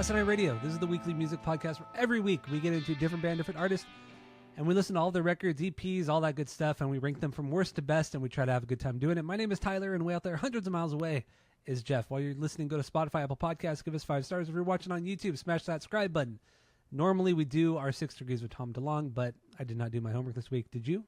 Asinine Radio. This is the weekly music podcast where every week we get into a different band, different artist, and we listen to all their records, EPs, all that good stuff, and we rank them from worst to best, and we try to have a good time doing it. My name is Tyler, and way out there, hundreds of miles away, is Jeff. While you're listening, go to Spotify, Apple Podcasts, give us 5 stars. If you're watching on YouTube, smash that subscribe button. Normally we do our 6 Degrees with Tom DeLonge, but I did not do my homework this week. Did you?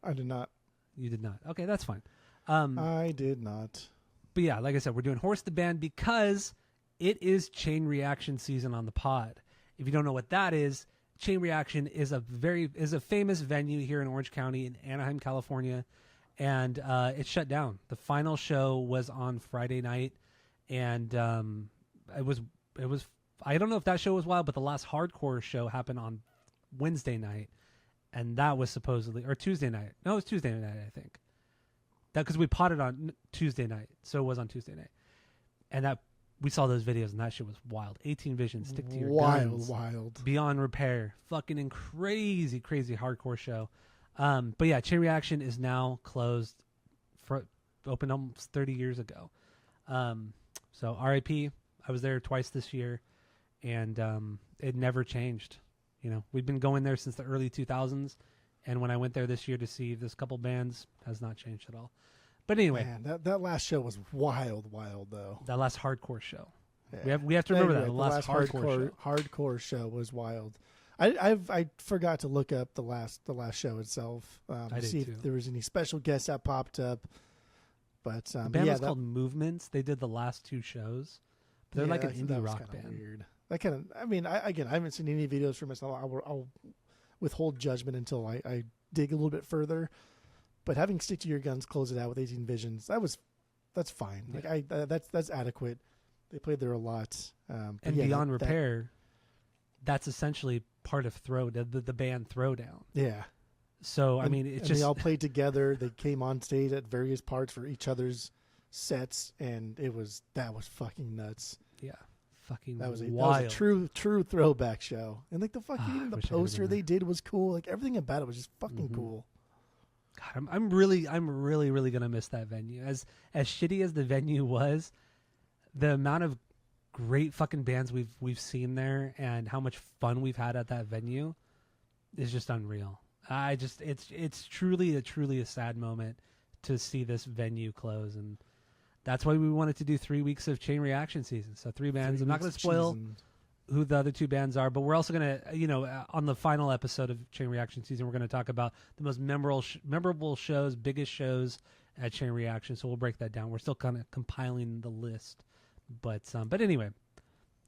I did not. You did not. Okay, that's fine. I did not. But yeah, like I said, we're doing Horse the Band because it is Chain Reaction season on the pod. If you don't know what that is, Chain Reaction is a famous venue here in Orange County in Anaheim, California, and it shut down. The final show was on Friday night, and it was. I don't know if that show was wild, but the last hardcore show happened on Wednesday night, and that was supposedly or Tuesday night. No, it was Tuesday night, I think. That because we potted on Tuesday night, so it was on Tuesday night, and that we saw those videos, and that shit was wild. 18 Vision, Stick to Your Guns, wild, Beyond Repair, fucking crazy hardcore show. But yeah, Chain Reaction is now closed, opened almost 30 years ago. So RIP. I was there twice this year, and it never changed. You know, we've been going there since the early 2000s, and when I went there this year to see this couple bands, has not changed at all. But anyway, man, that last show was wild though. That last hardcore show. Yeah. We have to remember that the last hardcore show was wild. I forgot to look up the last show itself to see if there was any special guests that popped up. But the band was called Movements. They did the last 2 shows. But they're like an indie rock band. Weird. That kind of. I mean, I haven't seen any videos for myself. I'll withhold judgment until I dig a little bit further. But having Stick to Your Guns close it out with 18 Visions, that's fine. Yeah. Like that's adequate. They played there a lot. And yeah, Beyond Repair, that's essentially part of the band Throwdown. Yeah. So I mean, it's just they all played together. They came on stage at various parts for each other's sets, and that was fucking nuts. Yeah, fucking that was wild. A true throwback show. And like the fucking even the poster they did was cool. Like everything about it was just fucking cool. God, I'm really gonna miss that venue. As shitty as the venue was, the amount of great fucking bands we've seen there and how much fun we've had at that venue is just unreal. It's truly a sad moment to see this venue close, and that's why we wanted to do 3 weeks of Chain Reaction season. So 3 bands. I'm not going to spoil who the other 2 bands are, but we're also going to, on the final episode of Chain Reaction season, we're going to talk about the most memorable shows, biggest shows at Chain Reaction. So we'll break that down. We're still kind of compiling the list, but anyway,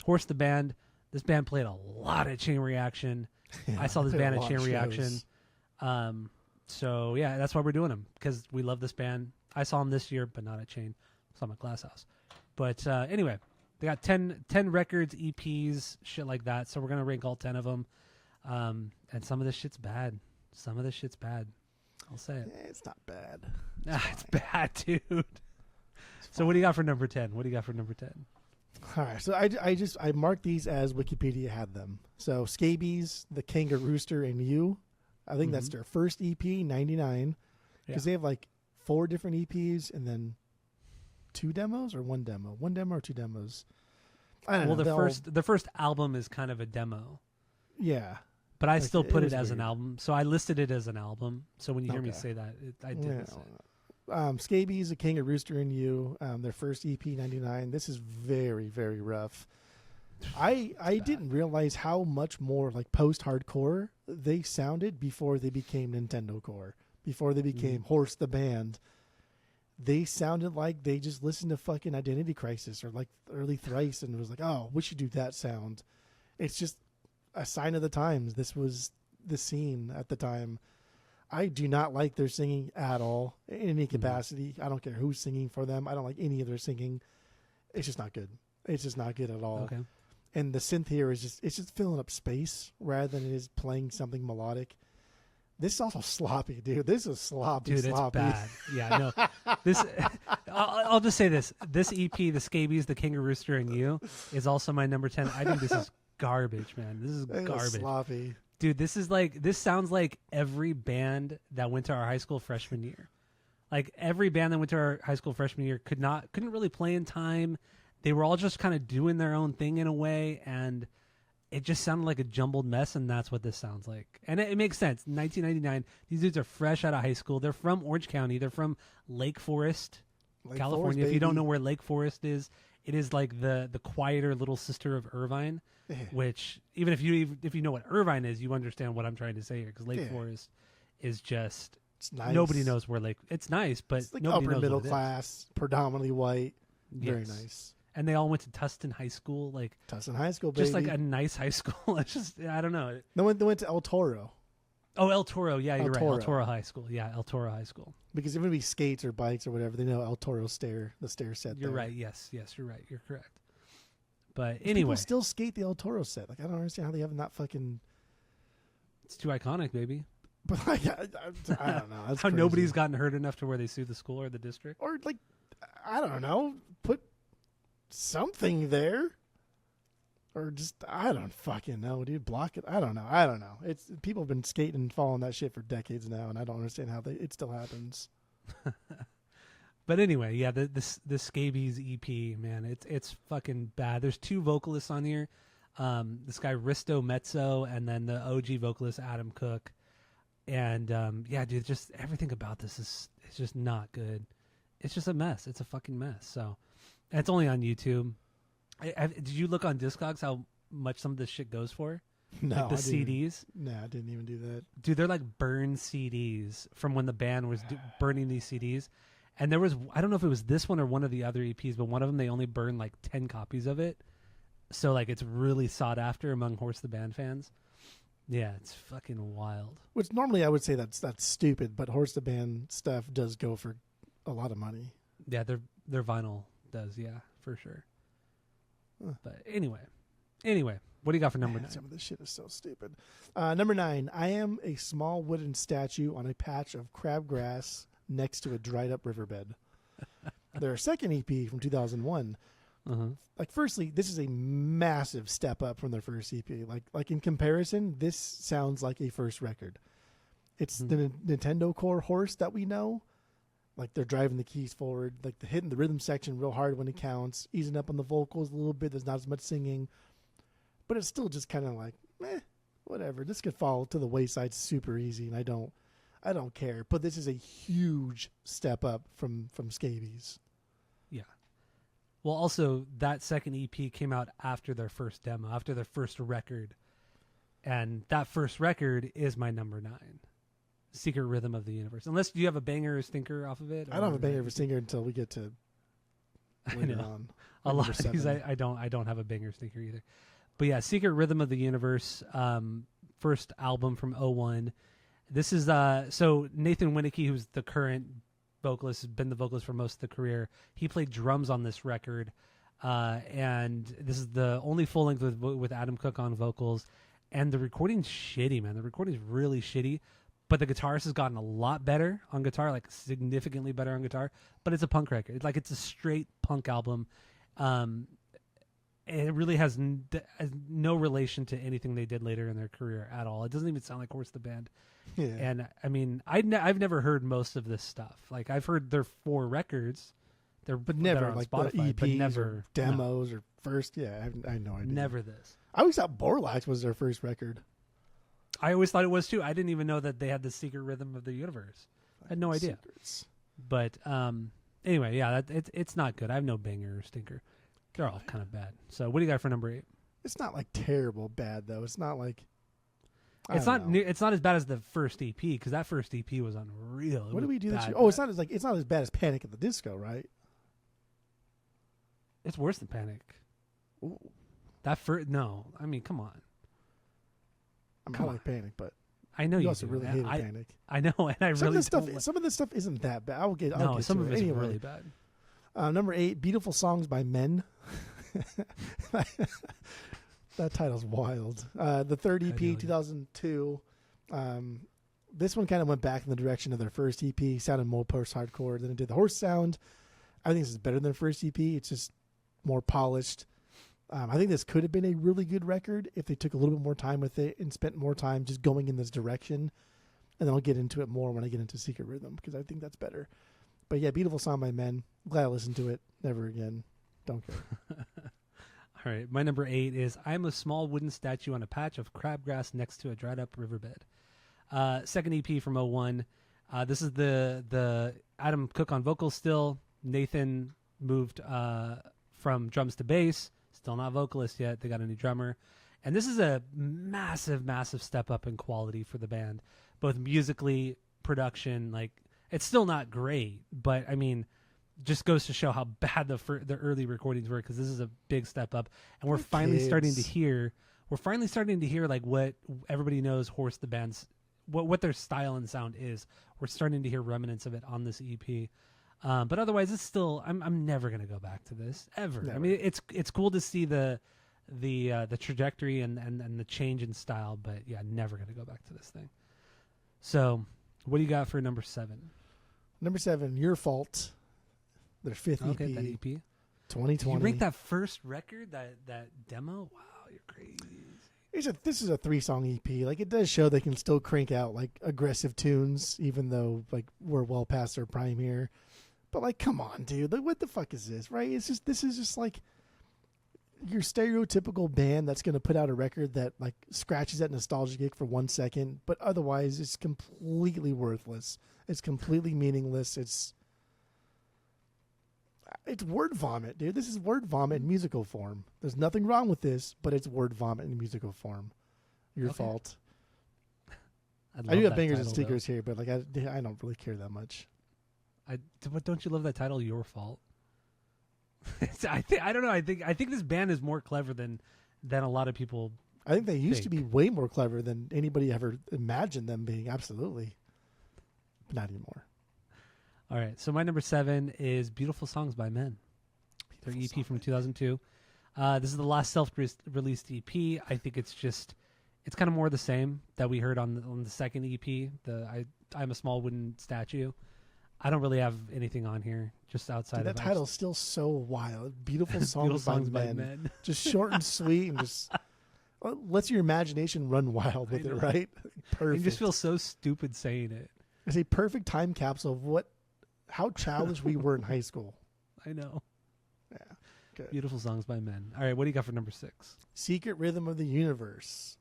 Horse the Band. This band played a lot at Chain Reaction. Yeah, I saw this band at Chain Reaction. So yeah, that's why we're doing them, because we love this band. I saw them this year, but not at Chain. I saw them at Glass House. But anyway, they got 10 records, EPs, shit like that. So we're going to rank all 10 of them. And some of this shit's bad. I'll say it. It's not bad. It's bad, dude. So what do you got for number 10? All right. So I marked these as Wikipedia had them. So Scabies, The Kangarooster, and You. I think that's their first EP, 99. Because they have like 4 different EPs and then 2 demos or 1 demo? 1 demo or 2 demos? I don't know. The first album is kind of a demo. Yeah. But I still put it as an album. So I listed it as an album. So when you hear me say that, I did list it. Scabies, A Kangarooster, and You, their first EP, 99. This is very, very rough. I didn't realize how much more like post-hardcore they sounded before they became Nintendo Core, before they became Horse the Band. They sounded like they just listened to fucking Identity Crisis or like early Thrice and was like, oh, we should do that sound. It's just a sign of the times. This was the scene at the time. I do not like their singing at all in any capacity. I don't care who's singing for them. I don't like any of their singing. It's just not good. It's just not good at all. Okay. And the synth here is just filling up space rather than it is playing something melodic. This is also sloppy, dude. This is sloppy. Dude, it's bad. Yeah, no. This, I'll just say this. This EP, The Scabies, The Kangarooster, and You, is also my number 10. I think this is garbage, man. This is garbage. Sloppy. Dude, this sounds like every band that went to our high school freshman year. Like every band that went to our high school freshman year couldn't really play in time. they were all just kind of doing their own thing in a way, and it just sounded like a jumbled mess, and that's what this sounds like. And it makes sense. 1999, these dudes are fresh out of high school. They're from Orange County. They're from Lake Forest, California. If you don't know where Lake Forest is, it is like the quieter little sister of Irvine, which even if you know what Irvine is, you understand what I'm trying to say here, because Lake Forest is just nice. Nobody knows where Lake. It's nice, but it's like nobody upper knows middle what it class, predominantly white. Very Yes. nice. And they all went to Tustin High School, like Tustin High School, baby. just like a nice high school. It's just I don't know. They went to El Toro. Oh, El Toro. Yeah, you're right. El Toro. Toro High School. Yeah, El Toro High School. Because if it would be skates or bikes or whatever, they know El Toro the stair set. You're there. right. Yes, you're right. You're correct. But People anyway, still skate the El Toro set. Like I don't understand how they haven't that fucking. it's too iconic, baby. But like I don't know. That's How crazy. nobody's gotten hurt enough to where they sue the school or the district. Or like I don't know. Put something there. Or just I don't fucking know, dude. Block it. I don't know. It's people have been skating and following that shit for decades now, and I don't understand how it still happens. But anyway, yeah, the Scabies EP, man, it's fucking bad. There's two vocalists on here. This guy Risto Mezzo, and then the OG vocalist Adam Cook. And yeah, dude, just everything about this is just not good. It's just a mess. It's a fucking mess. So, and it's only on YouTube. Did you look on Discogs how much some of this shit goes for? No, like the CDs. No, I didn't even do that. Dude, they're like burned CDs from when the band was burning these CDs. And there was, I don't know if it was this one or one of the other EPs, but one of them they only burned like 10 copies of it. So like it's really sought after among Horse the Band fans. Yeah, it's fucking wild. Which normally I would say that's stupid, but Horse the Band stuff does go for a lot of money. Yeah, their vinyl does, yeah, for sure. Huh. But anyway, what do you got for number 9? Some of this shit is so stupid. Number 9, I am a small wooden statue on a patch of crabgrass next to a dried up riverbed. Their second EP from 2001. Like, firstly, this is a massive step up from their first EP. Like in comparison, this sounds like a first record. It's the Nintendo Core Horse that we know. Like they're driving the keys forward, like hitting the rhythm section real hard when it counts, easing up on the vocals a little bit. There's not as much singing, but it's still just kind of like, whatever. This could fall to the wayside super easy, and I don't care. But this is a huge step up from Scabies. Yeah. Well, also that second EP came out after their first demo, after their first record, and that first record is my number 9. Secret Rhythm of the Universe. Unless do you have a banger or stinker off of it? I don't have a banger or stinker until we get to later on. A lot of these I don't have a banger or stinker either. But yeah, Secret Rhythm of the Universe, first album from 2001. This is so Nathan Winnecke, who's the current vocalist, has been the vocalist for most of the career. He played drums on this record, and this is the only full length with Adam Cook on vocals. And the recording's shitty, man. The recording's really shitty. But the guitarist has gotten a lot better on guitar, like significantly better on guitar. But it's a punk record. It's like it's a straight punk album. It really has no relation to anything they did later in their career at all. It doesn't even sound like Horse the Band. Yeah. And I mean, I've never heard most of this stuff. Like I've heard their 4 records. But never on like Spotify, the EPs but never or demos or first. Yeah, I have no idea. Never this. I always thought Borlax was their first record. I always thought it was too. I didn't even know that they had the Secret Rhythm of the Universe. I had no idea. Secrets. But anyway, yeah, it's not good. I have no banger or stinker. They're all kind of bad. So what do you got for number 8? It's not like terrible bad though. It's not like it's not as bad as the first EP, because that first EP was unreal. What did we do this year? bad. Oh, it's not as bad as Panic at the Disco, right? It's worse than Panic. Ooh. No, I mean, come on. I like Panic, but I know you you also do. really hated Panic. I know, and I Some really of this stuff. don't like- Some of this stuff isn't that bad. I'll get some to of it. it's Anyway, really bad. Number 8, Beautiful Songs by Men. That title's wild. The third EP, 2002. This one kind of went back in the direction of their first EP. Sounded more post-hardcore than it did the Horse sound. I think this is better than their first EP. It's just more polished. I think this could have been a really good record if they took a little bit more time with it and spent more time just going in this direction. And then I'll get into it more when I get into Secret Rhythm, because I think that's better. But yeah, Beautiful Song by Men. Glad I listened to it. Never again. Don't care. All right, my number 8 is I'm a small wooden statue on a patch of crabgrass next to a dried up riverbed. Second EP from '01. This is the Adam Cook on vocals still. Nathan moved from drums to bass. Still not vocalist yet. They got a new drummer. And this is a massive, massive step up in quality for the band, both musically, production. Like, it's still not great, but I mean, just goes to show how bad the early recordings were, because this is a big step up, and we're finally starting to hear like what everybody knows Horse the band's what their style and sound is. We're starting to hear remnants of it on this EP. But otherwise, it's still I'm never gonna go back to this ever. Never. I mean, it's cool to see the trajectory and the change in style, but yeah, never gonna go back to this thing. So, what do you got for number 7? Number 7, Your Fault. Their 5th EP. Okay, that EP. 2020. You rank that first record, that demo? Wow, you're crazy. This is a 3-song EP. Like, it does show they can still crank out like aggressive tunes, even though like we're well past their prime here. But like, come on, dude. Like, what the fuck is this, right? This is just like your stereotypical band that's going to put out a record that like scratches that nostalgia gig for 1 second, but otherwise it's completely worthless. It's completely meaningless. It's word vomit, dude. This is word vomit in musical form. There's nothing wrong with this, but it's word vomit in musical form. Your fault. I do have bangers and stickers here, but like I don't really care that much. But don't you love that title, Your Fault? I don't know. I think this band is more clever than a lot of people. I think they used to be way more clever than anybody ever imagined them being. Absolutely, but not anymore. All right, so my number 7 is Beautiful Songs by Men. Their EP from 2002. This is the last self-released EP. I think it's kind of more the same that we heard on the second EP. I'm a Small Wooden Statue. I don't really have anything on here, just outside that of that. That title's still so wild. Beautiful Songs, by Men. Just short and sweet, and just lets your imagination run wild with it, right? Perfect. You just feel so stupid saying it. It's a perfect time capsule of how childish we were in high school. I know. Yeah. Good. Beautiful Songs by Men. All right, what do you got for number 6? Secret Rhythm of the Universe.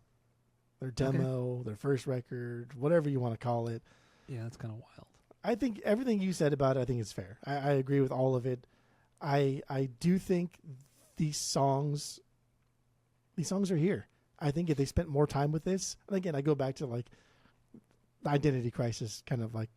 Their demo, their first record, whatever you want to call it. Yeah, that's kind of wild. I think everything you said about it, I think it's fair. I agree with all of it. I do think these songs are here. I think if they spent more time with this, and again, I go back to like the Identity Crisis kind of like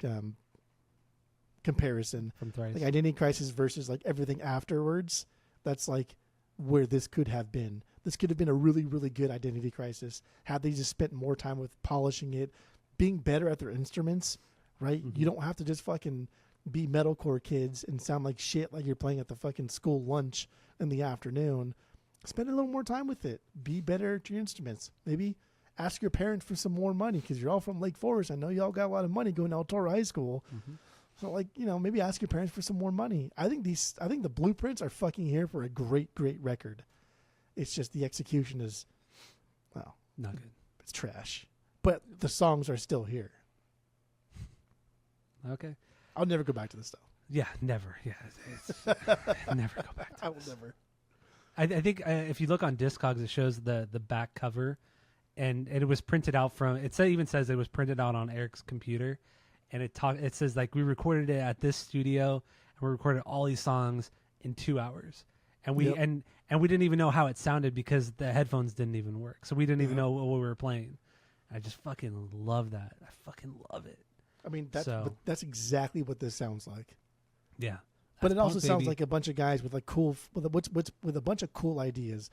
comparison from Thrice. Like Identity Crisis versus like everything afterwards. That's like where this could have been. This could have been a really, really good Identity Crisis had they just spent more time with polishing it, being better at their instruments, right? Mm-hmm. You don't have to just fucking be metalcore kids and sound like shit like you're playing at the fucking school lunch in the afternoon. Spend a little more time with it. Be better at your instruments. Maybe ask your parents for some more money because you're all from Lake Forest. I know y'all got a lot of money going to El Toro High School. Mm-hmm. So, like, maybe ask your parents for some more money. I think the blueprints are fucking here for a great, great record. It's just the execution is, well, not good. It's trash. But the songs are still here. Okay. I'll never go back to this, though. Yeah, never. Yeah, never go back to I will never. I think if you look on Discogs, it shows the back cover, and it was printed out from. It even says it was printed out on Eric's computer, and it says like we recorded it at this studio, and we recorded all these songs in 2 hours, and we and we didn't even know how it sounded because the headphones didn't even work, so we didn't even know what we were playing. I just fucking love that. I fucking love it. I mean, that's exactly what this sounds like. Yeah. But it also sounds like a bunch of guys with like with a bunch of cool ideas.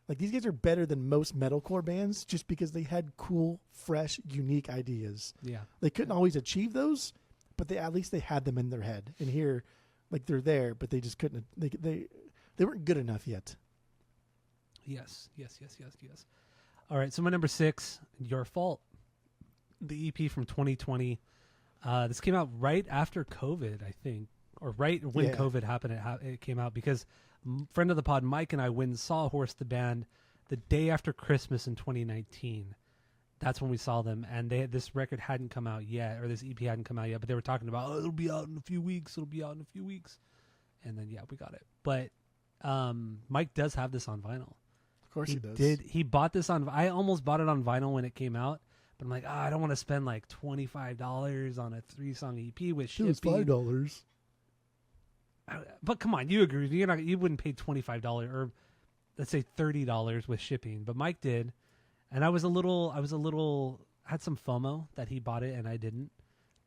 Like these guys are better than most metalcore bands just because they had cool, fresh, unique ideas. Yeah. They couldn't always achieve those, but at least they had them in their head. And here, like they're there, but they just couldn't. They weren't good enough yet. Yes. All right. So my number 6, Your Fault, the EP from 2020. This came out right after COVID, I think. Or right when COVID happened, it came out because friend of the pod, Mike, and I went and saw Horse the band the day after Christmas in 2019. That's when we saw them, and this record hadn't come out yet, or this EP hadn't come out yet, but they were talking about, it'll be out in a few weeks, and then, we got it. But Mike does have this on vinyl. Of course he does. He bought this on. I almost bought it on vinyl when it came out, but I'm like, I don't want to spend like $25 on a 3-song EP with shipping. It was $5. But come on, you agree? You wouldn't pay $25 or let's say $30 with shipping, but Mike did, and I was a little had some FOMO that he bought it and I didn't.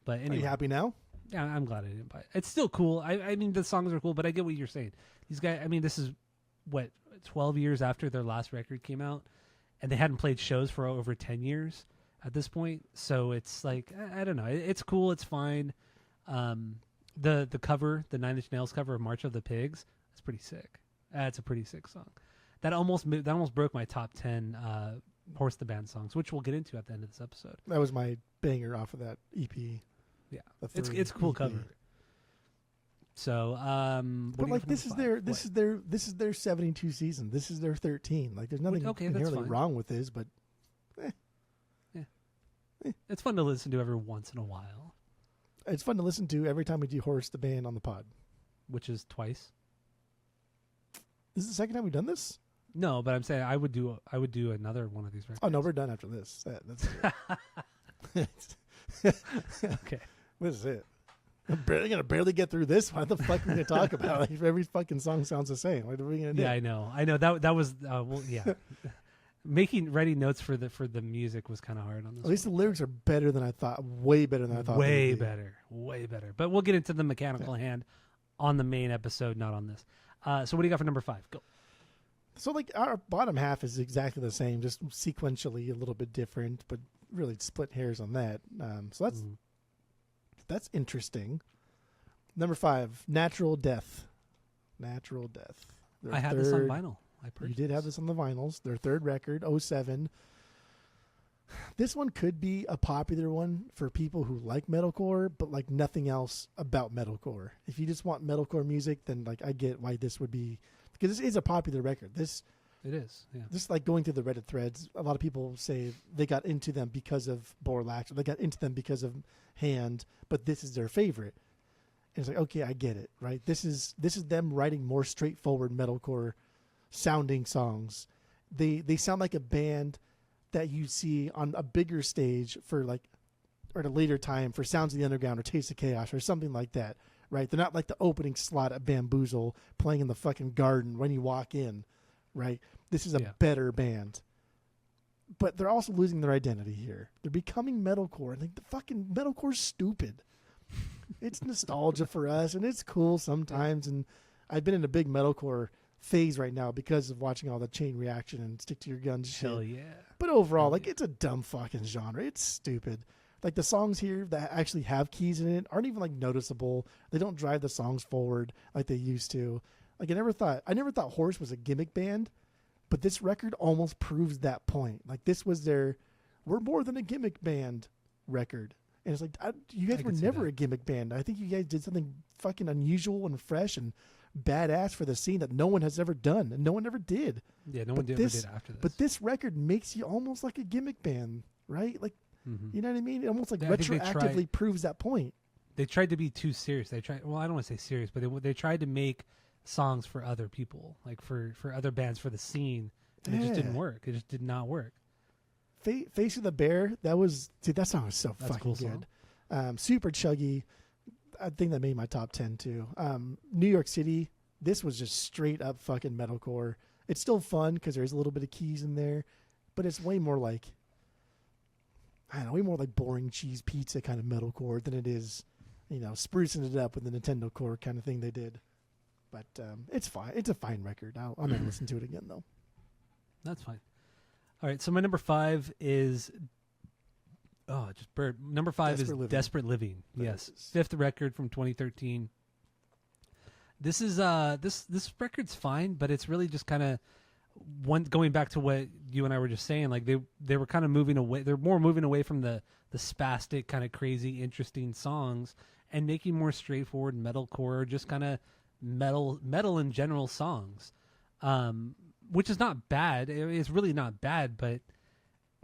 But anyway, are you happy now? Yeah, I'm glad I didn't buy it. It's still cool. I mean, the songs are cool, but I get what you're saying. These guys, I mean, this is what 12 years after their last record came out, and they hadn't played shows for over 10 years at this point. So it's like I don't know. It's cool. It's fine. The cover, the Nine Inch Nails cover of March of the Pigs, it's pretty sick. It's a pretty sick song. That almost broke my top 10 Horse the Band songs, which we'll get into at the end of this episode. That was my banger off of that EP. Yeah, it's a cool cover. So, but like this is their 72 season. This is their 13. Like there's nothing inherently wrong with this, but it's fun to listen to every once in a while. It's fun to listen to every time we do Horse the Band on the pod, which is twice. This is the second time we've done this. No, but I'm saying I would do another one of these records. Oh no, we're done after this. That's okay. This is it. I'm gonna barely get through this. What the fuck are we gonna talk about? Like, every fucking song sounds the same. What are we gonna do? Yeah, I know. That was well, yeah. Writing notes for the music was kind of hard on this. At least the lyrics are better than I thought. Way better than I thought. Way better. But we'll get into the mechanical hand on the main episode, not on this. So what do you got for number 5? Go. So like our bottom half is exactly the same, just sequentially a little bit different, but really split hairs on that. So that's interesting. Number 5, Natural Death. Natural Death. I had this on vinyl. You did have this on the vinyls. Their third record, 07. This one could be a popular one for people who like metalcore, but like nothing else about metalcore. If you just want metalcore music, then like I get why this would be, because this is a popular record. It is. Yeah. This like going through the Reddit threads, a lot of people say they got into them because of Borlax, or they got into them because of Hand, but this is their favorite. And it's like, okay, I get it, right? This is them writing more straightforward metalcore sounding songs. They sound like a band that you see on a bigger stage for like, or at a later time for Sounds of the Underground or Taste of Chaos or something like that, right? They're not like the opening slot at Bamboozle playing in the fucking garden when you walk in, right? This is a better band. But they're also losing their identity here. They're becoming metalcore. And like the fucking metalcore's stupid. It's nostalgia for us, and it's cool sometimes. And I've been in a big metalcore phase right now because of watching all the Chain Reaction and Stick to Your Guns shit. Hell yeah. But overall, like it's a dumb fucking genre. It's stupid. Like the songs here that actually have keys in it aren't even like noticeable. They don't drive the songs forward like they used to. Like I never thought Horse was a gimmick band, but this record almost proves that point. Like this was we're more than a gimmick band record. And it's like, you guys were never a gimmick band. I think you guys did something fucking unusual and fresh and badass for the scene that no one has ever done and no one ever did. Yeah, no one ever did after this. But this record makes you almost like a gimmick band, right? Like, you know what I mean? It almost like retroactively proves that point. They tried to be too serious. I don't want to say serious, but they tried to make songs for other people, like for other bands, for the scene, and it just didn't work. It just did not work. Face of the Bear, that song was so fucking good. Super chuggy. I think that made my top 10 too. New York City, this was just straight up fucking metalcore. It's still fun because there's a little bit of keys in there, but it's way more like, I don't know, way more like boring cheese pizza kind of metalcore than it is, sprucing it up with the Nintendo Core kind of thing they did. But it's fine. It's a fine record. I'll never listen to it again though. That's fine. All right, so my number 5 is Number 5 is Desperate Living. Yes, 5th record from 2013. This is this record's fine, but it's really just kind of going back to what you and I were just saying. Like they were kind of moving away. They're more moving away from the spastic kind of crazy, interesting songs and making more straightforward metalcore, just kind of metal in general songs. Which is not bad. It's really not bad, but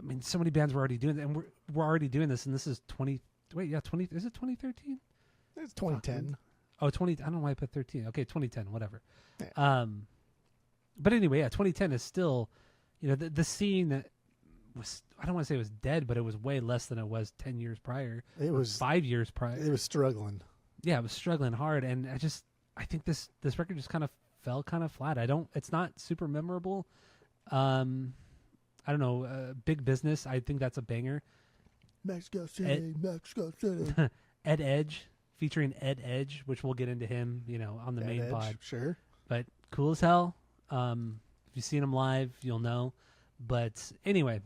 I mean, so many bands were already doing it, and we're already doing this, and this is 20. Wait, yeah, 20. Is it 2013? It's 2010. Oh, 20. I don't know why I put 13. Okay, 2010, whatever. Yeah. But anyway, yeah, 2010 is still, the scene that was, I don't want to say it was dead, but it was way less than it was 10 years prior. It was 5 years prior. It was struggling. Yeah, it was struggling hard, and I think this record just kind of fell kind of flat. It's not super memorable. I don't know. Big Business, I think that's a banger. Mexico City. Ed Edge, featuring Ed Edge, which we'll get into him, on the Ed main Edge, pod. sure. But cool as hell. If you've seen him live, you'll know. But anyway,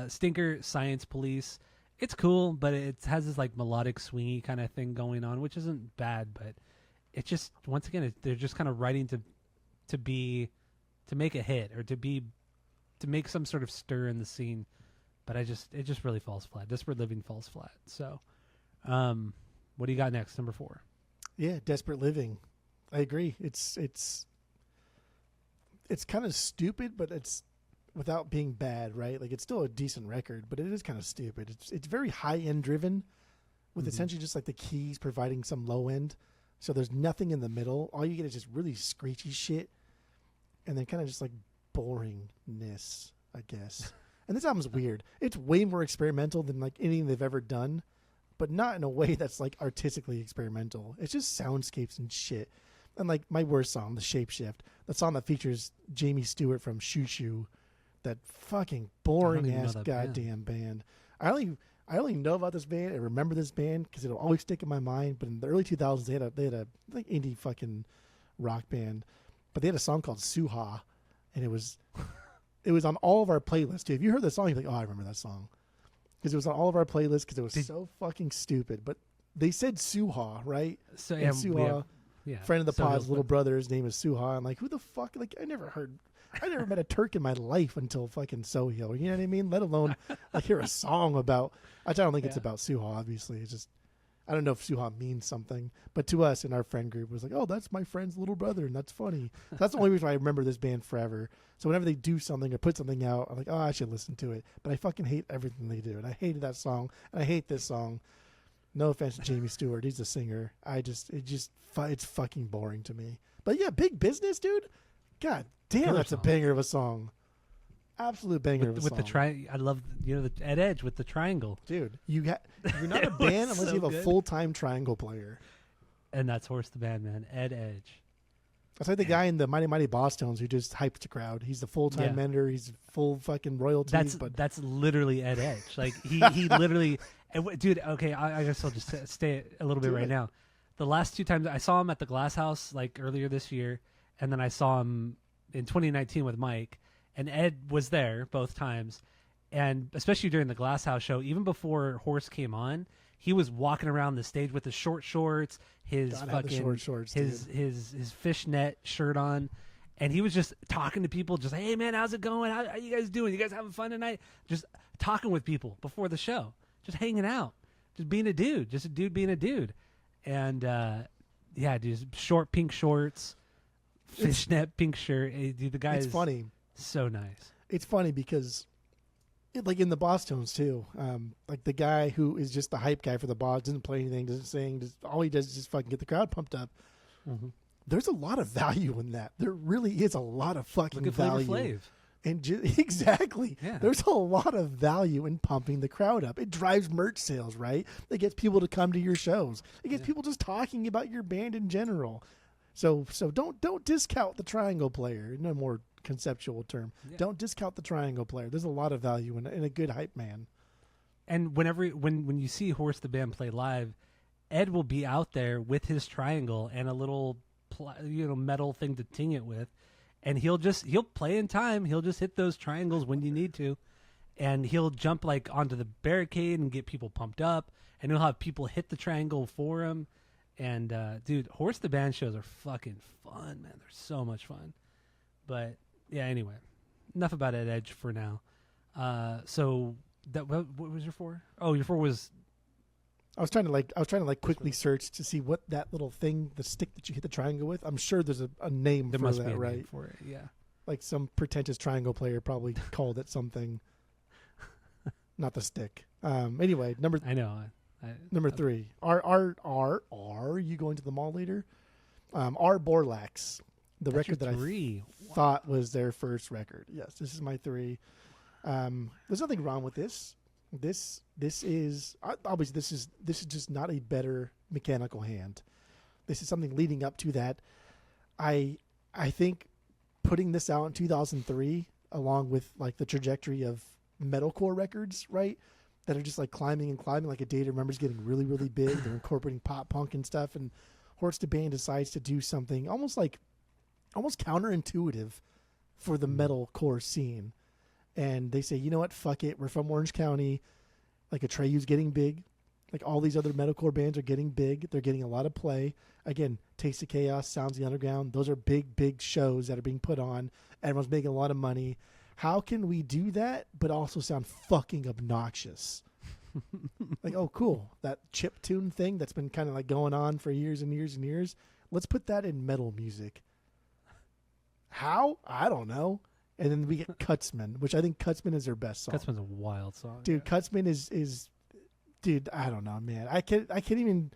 Stinker, Science Police. It's cool, but it has this like melodic swingy kind of thing going on, which isn't bad, but it just, once again, they're just kind of writing to make a hit or to make some sort of stir in the scene. But it just really falls flat. Desperate Living falls flat. So, what do you got next? Number 4. Yeah, Desperate Living. I agree. It's kind of stupid, but it's without being bad, right? Like, it's still a decent record, but it is kind of stupid. It's very high end driven, with essentially just like the keys providing some low end. So there's nothing in the middle. All you get is just really screechy shit, and then kind of just like boringness, I guess. And this album's weird. It's way more experimental than like anything they've ever done, but not in a way that's like artistically experimental. It's just soundscapes and shit. And like my worst song, The Shapeshift, the song that features Jamie Stewart from Shoo Shoo, that fucking boring ass goddamn band. I only know about this band and remember this band because it'll always stick in my mind. But in the early 2000s, they had a like indie fucking rock band, but they had a song called Suha, and it was on all of our playlists too. If you heard the song, you're like, oh, I remember that song, because it was on all of our playlists because it was so fucking stupid. But they said Suha, right? So and Suha, friend of the pod's little brother, his name is Suha. I'm like, who the fuck? Like, I never met a Turk in my life until fucking Sohail. You know what I mean? Let alone like hear a song about. I don't think it's about Suha. Obviously, it's just I don't know if Suha means something, but to us in our friend group it was like, oh, that's my friend's little brother, and that's funny. So that's the only reason I remember this band forever. So whenever they do something or put something out, I'm like, oh, I should listen to it. But I fucking hate everything they do, and I hated that song, and I hate this song. No offense to Jamie Stewart, he's a singer. It's fucking boring to me. But yeah, Big Business, dude. God damn, that's a banger of a song. Absolute banger of a song. With the I love the Ed Edge with the triangle, dude. You're not a band unless you have a full-time triangle player, and that's Horse the Band, man. Ed Edge. That's like the guy in the Mighty Mighty Boss Tones who just hypes the crowd. He's the full-time mender. He's full fucking royalty. That's literally Ed Edge. Like he literally, dude. Okay, I guess I'll just stay a little bit right now. The last 2 times I saw him at the Glass House, like earlier this year, and then I saw him in 2019 with Mike, and Ed was there both times. And especially during the Glass House show, even before Horse came on, he was walking around the stage with his short shorts, his fishnet shirt on, and he was just talking to people, just, hey man, how's it going? How you guys doing? You guys having fun tonight? Just talking with people before the show, just hanging out, just being a dude, just a dude being a dude. And dude, short pink shorts, fishnet pink shirt. Hey, dude, the guy is funny. So nice. It's funny because, like in the Boss Tones too, like the guy who is just the hype guy for the Boss, doesn't play anything, doesn't sing, all he does is just fucking get the crowd pumped up. Mm-hmm. There's a lot of value in that. There really is a lot of fucking value. Flavor Flav. And exactly. Yeah. There's a lot of value in pumping the crowd up. It drives merch sales, right? It gets people to come to your shows. It gets people just talking about your band in general. So don't discount the triangle player. No more conceptual term. Yeah. Don't discount the triangle player. There's a lot of value in a good hype man. And when you see Horse the Band play live, Ed will be out there with his triangle and a little metal thing to ting it with. And he'll play in time. He'll just hit those triangles when you need to. And he'll jump like onto the barricade and get people pumped up. And he'll have people hit the triangle for him. And, dude, Horse the Band shows are fucking fun, man. They're so much fun. But, yeah, anyway. Enough about Ed Edge for now. So, what was your 4? Oh, your 4 was... I was trying to quickly search to see what that little thing, the stick that you hit the triangle with. I'm sure there's a name for that, right? There must be a name for it, yeah. Like some pretentious triangle player probably called it something. Not the stick. Anyway, number 3. Are you going to the mall later? R. Borlax. The That's record that your 3. I thought was their first record. Yes, this is my 3. There's nothing wrong with this. This is obviously this is just not a better Mechanical Hand. This is something leading up to that. I think putting this out in 2003, along with like the trajectory of metalcore records, right, that are just like climbing and climbing. Like A Day to Remember is getting really, really big. They're incorporating pop punk and stuff, and Horse the Band decides to do something almost counterintuitive for the metalcore scene. And they say, you know what, fuck it. We're from Orange County. Like Atreyu's getting big. Like all these other metalcore bands are getting big. They're getting a lot of play. Again, Taste of Chaos, Sounds of the Underground. Those are big, big shows that are being put on. Everyone's making a lot of money. How can we do that but also sound fucking obnoxious? Like, oh, cool. That chip tune thing that's been kind of like going on for years and years and years. Let's put that in metal music. How? I don't know. And then we get Cutsman, which I think Cutsman is their best song. Cutsman's a wild song. Dude, yeah. Cutsman is dude, I don't know, man. I can't even,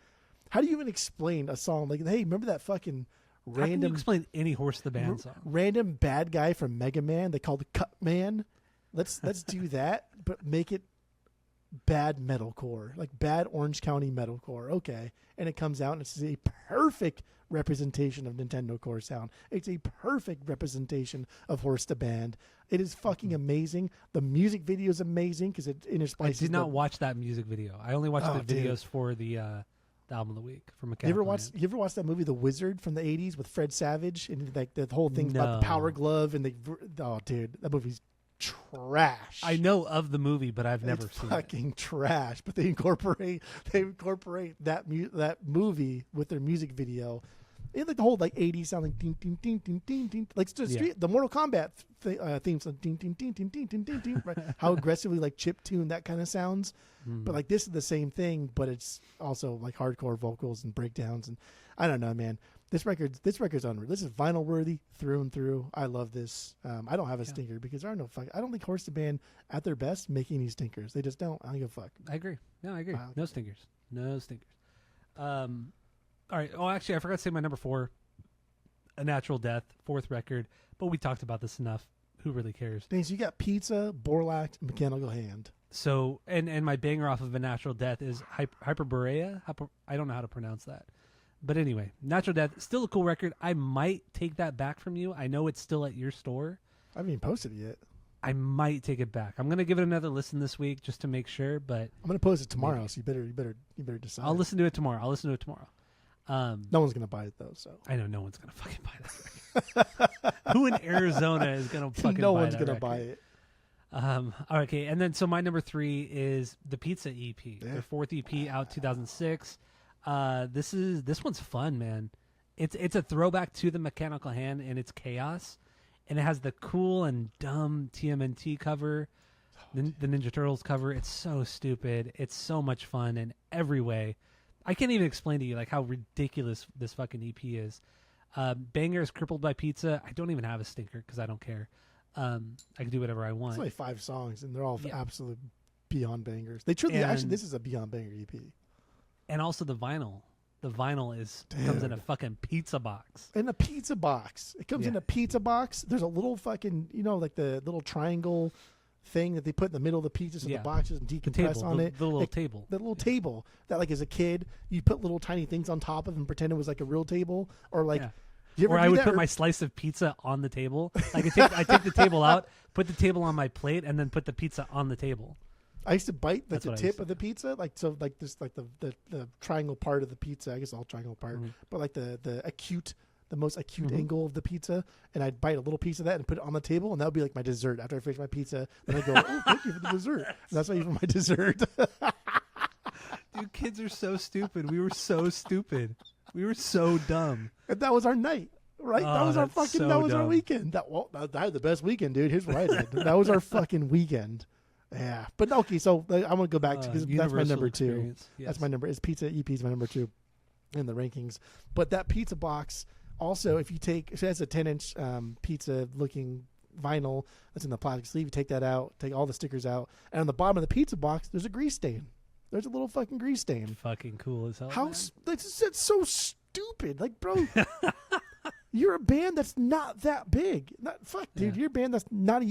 how do you even explain a song like, hey, remember that fucking random, how can you explain any Horse the Band song? Random bad guy from Mega Man they called Cutman. Let's do that, but make it bad metalcore, like bad Orange County metalcore. Okay. And it comes out and it's a perfect representation of Nintendo Core sound. It's a perfect representation of Horse the Band. It is fucking amazing. The music video is amazing because it intersplices. I did not watch that music video. I only watched the videos for the album of the week from Mechanical Hand. You ever watched that movie The Wizard from the 80s with Fred Savage and like the whole thing's about the power glove and dude, that movie's trash. I know of the movie, but I've never seen fucking trash. But they incorporate that movie with their music video. It like the whole like 80s sound like ding ding ding ding ding ding, like the Mortal Kombat theme song ding ding ding ding ding ding ding ding. Right? How aggressively like chip tune that kind of sounds. But like this is the same thing, but it's also like hardcore vocals and breakdowns, and I don't know, man. This record's unreal. This is vinyl worthy through and through. I love this. I don't have a stinker because there are no fuck. I don't think Horse the Band at their best make any stinkers. They just don't. I don't give a fuck. I agree. No, I agree. No stinkers. No stinkers. All right. Oh, actually, I forgot to say my number 4, A Natural Death, 4th record. But we talked about this enough. Who really cares? So you got Pizza, Borlack, Mechanical Hand. So, and my banger off of A Natural Death is Hyperborea. I don't know how to pronounce that. But anyway, Natural Death, still a cool record. I might take that back from you. I know it's still at your store. I haven't even posted it yet. I might take it back. I'm going to give it another listen this week just to make sure. But I'm going to post it tomorrow, maybe. So you better decide. I'll listen to it tomorrow. No one's going to buy it though. So I know no one's going to fucking buy that. Who in Arizona is going to fucking? No buy one's going to buy it. Okay, and then so my number 3 is the Pizza EP, their 4th EP out 2006. This one's fun, man. It's a throwback to the Mechanical Hand and its chaos, and it has the cool and dumb TMNT cover, the Ninja Turtles cover. It's so stupid. It's so much fun in every way. I can't even explain to you like how ridiculous this fucking EP is. Banger is Crippled by Pizza. I don't even have a stinker because I don't care. I can do whatever I want. It's only 5 songs, and they're all absolute beyond bangers. They truly actually this is a beyond banger EP. And also the vinyl. The vinyl comes in a fucking pizza box. In a pizza box. It comes in a pizza box. There's a little fucking, like the little triangle thing that they put in the middle of the pizza so the boxes and decompress on it. The little table. The little table that like as a kid you put little tiny things on top of and pretend it was like a real table or like or I would put my slice of pizza on the table. Like I take the table out, put the table on my plate, and then put the pizza on the table. I used to bite the tip of the pizza, like the triangle part of the pizza. I guess all triangle part, but like the most acute angle of the pizza, and I'd bite a little piece of that and put it on the table, and that would be like my dessert after I finish my pizza. Then I go, "Oh, thank you for the dessert." And that's what I eat for my dessert. Dude, kids are so stupid. We were so stupid. We were so dumb. And that was our night, right? That was our fucking. That was our weekend. I had the best weekend, dude. Here's what I did. That was our fucking weekend. Yeah, but okay. So I want to go back to because that's my number 2. Yes. That's my number. Is Pizza EP is my number 2 in the rankings. But that pizza box also, if you take, so that's a 10-inch pizza looking vinyl that's in the plastic sleeve. You take that out, take all the stickers out, and on the bottom of the pizza box, there's a grease stain. There's a little fucking grease stain. Fucking cool as hell. It's so stupid. Like, bro, You're a band that's not that big. Dude. You're a band that's not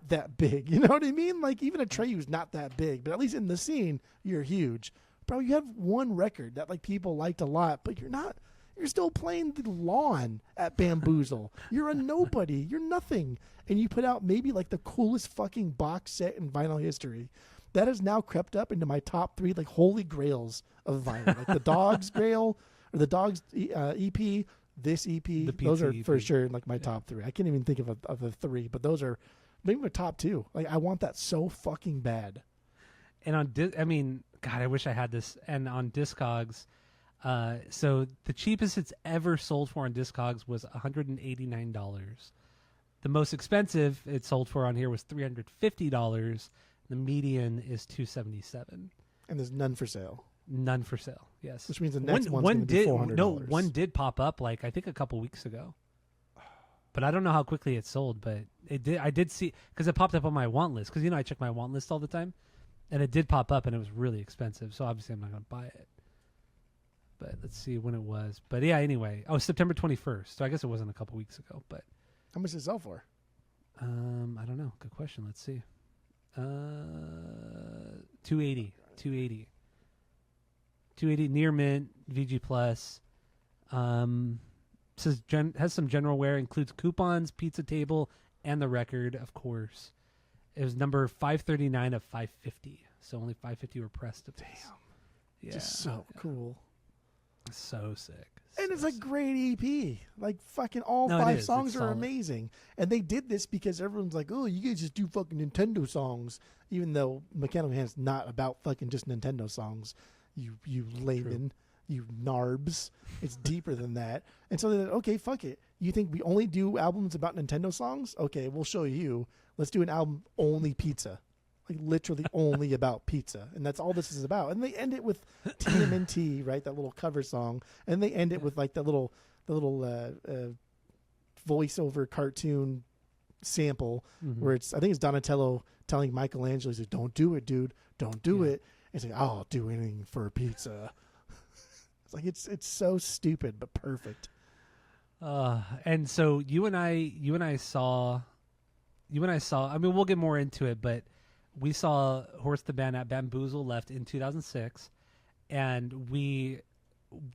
that big. You know what I mean? Like, even Atreyu's not that big, but at least in the scene, you're huge. Bro, you have one record that like people liked a lot, but you're not. You're still playing the lawn at Bamboozle. You're a nobody. You're nothing. And you put out maybe like the coolest fucking box set in vinyl history. That has now crept up into my top 3 like holy grails of vinyl. Like the Dogs Grail or the Dogs EP, this EP. Those are EP. For sure in like my top 3. I can't even think of a 3, but those are maybe my top 2. Like I want that so fucking bad. And on, God, I wish I had this. And on Discogs, so the cheapest it's ever sold for on Discogs was $189. The most expensive it sold for on here was $350. The median is $277. And there's none for sale. None for sale. Yes. Which means the next one's going to be $400. No, one did pop up like I think a couple weeks ago. But I don't know how quickly it sold, but it did. I did see because it popped up on my want list because I check my want list all the time, and it did pop up and it was really expensive. So obviously I'm not going to buy it. But let's see when it was. But yeah, anyway, September 21st. So I guess it wasn't a couple weeks ago. But how much did it sell for? I don't know. Good question. Let's see. 280 near mint VG plus. Says has some general wear, includes coupons, pizza table, and the record, of course. It was number 539 of 550, so only 550 were pressed of this. Damn, yeah, just so cool, so sick. And it's a great EP. Like fucking all 5 songs are amazing. And they did this because everyone's like, oh, you guys just do fucking Nintendo songs. Even though Mechanical Hand's not about fucking just Nintendo songs. You layman, you narbs. It's deeper than that. And so they're like, okay, fuck it. You think we only do albums about Nintendo songs? Okay, we'll show you. Let's do an album only pizza. Like literally only about pizza. And that's all this is about. And they end it with TMNT, right? That little cover song. And they end it with like the little voiceover cartoon sample where I think it's Donatello telling Michelangelo, he's like, don't do it, dude. Don't do it. And he's like, I'll do anything for a pizza. It's like, it's so stupid, but perfect. And so you and I saw, I mean, we'll get more into it, but we saw Horse the Band at Bamboozle Left in 2006, and we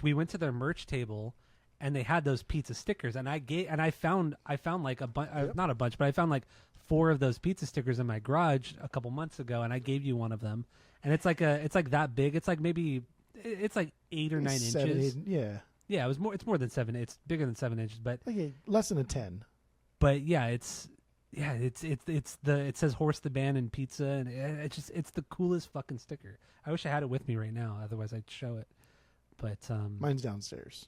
went to their merch table, and they had those pizza stickers, and I found like a bunch, not a bunch, but I found like 4 of those pizza stickers in my garage a couple months ago, and I gave you one of them, and it's like that big. It's like maybe it's like 8 or 9 inches. 8, yeah. It's more than 7. It's bigger than 7 inches, but okay, less than a 10. But yeah, it says Horse the Band and pizza, and it's the coolest fucking sticker. I wish I had it with me right now, otherwise I'd show it. But mine's downstairs.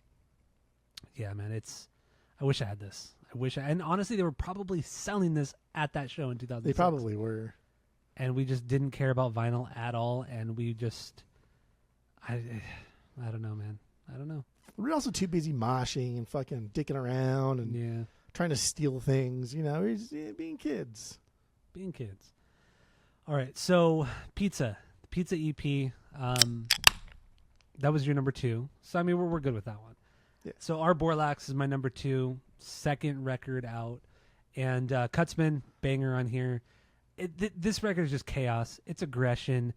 Yeah, man, I wish I had this. And honestly, they were probably selling this at that show in 2006. They probably were. And we just didn't care about vinyl at all, and we just, I don't know, man. I don't know. We're also too busy moshing and fucking dicking around and trying to steal things, we're just being kids. Being kids. All right, so Pizza EP, that was your number 2. So, I mean, we're good with that one. Yeah. So, Our Borlax is my number 2, second record out. And Cutsman, banger on here. This record is just chaos. It's aggression.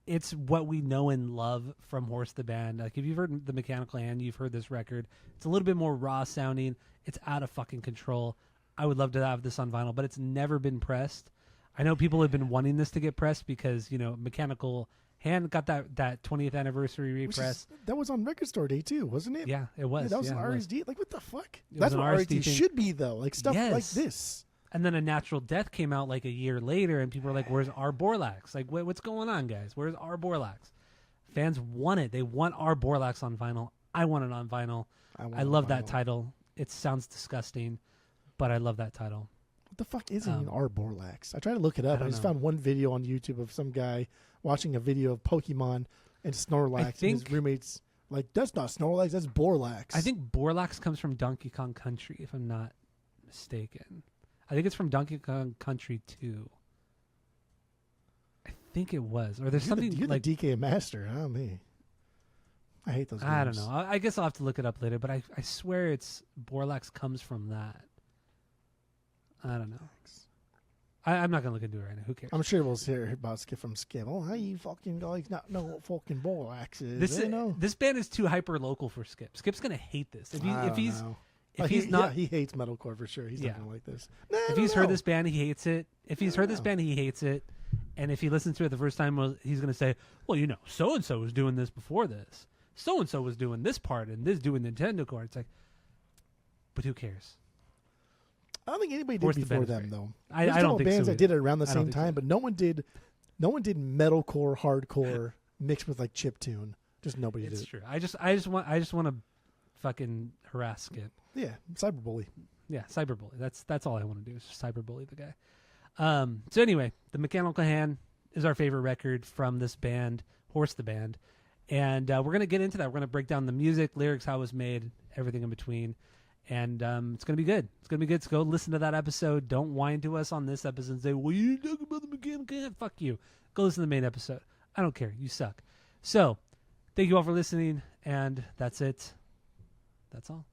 It's what we know and love from Horse the Band. Like, if you've heard the Mechanical Hand, you've heard this record. It's a little bit more raw sounding. It's out of fucking control. I would love to have this on vinyl, but it's never been pressed. I know people have been wanting this to get pressed because, Mechanical Hand got that 20th anniversary repress. That was on Record Store Day too, wasn't it? Yeah, it was. Yeah, that was an RSD. Like, what the fuck? It That's what RSD RSD should be, though. Like, stuff like this. And then A Natural Death came out like a year later, and people were like, where's Our Borlax? Like, what's going on, guys? Where's Our Borlax? Fans want it. They want Our Borlax on vinyl. I want it on vinyl. I love that title. It sounds disgusting, but I love that title. What the fuck is even Our Borlax? I tried to look it up. I just found one video on YouTube of some guy watching a video of Pokemon and Snorlax, and his roommates like, that's not Snorlax, that's Borlax. I think Borlax comes from Donkey Kong Country, if I'm not mistaken. I think it's from Donkey Kong Country 2. I think it was. Or there's something you're like the DK master, huh? Me. I hate those games. I don't know. I guess I'll have to look it up later, but I swear it's Borlax comes from that. I don't know. I'm not going to look into it right now. Who cares? I'm sure we'll hear about Skip from Skip. Oh, how you fucking guys not know what fucking Borlax is? This band is too hyper local for Skip. Skip's going to hate this. If he's not, he hates metalcore for sure. He's not going to like this. If he's heard this band, he hates it. If he's heard this band, he hates it. And if he listens to it the first time, he's going to say, well, so and so was doing this before this. So and so was doing this part and this doing Nintendo core. It's like, but who cares? I don't think anybody did before them, though. I don't think bands so that did it around the same time, so. but no one did metalcore, hardcore mixed with like chiptune. Just nobody did. It's true. I just want to fucking harass Skip. Yeah, cyberbully. Yeah, cyberbully. That's all I want to do is just cyberbully the guy. So anyway, the Mechanical Hand is our favorite record from this band, Horse the Band, and we're gonna get into that. We're gonna break down the music, lyrics, how it was made, everything in between. And it's going to be good. It's going to be good. So go listen to that episode. Don't whine to us on this episode and say, well, you talking about the Mechanical Hand? Fuck you. Go listen to the main episode. I don't care. You suck. So thank you all for listening. And that's it. That's all.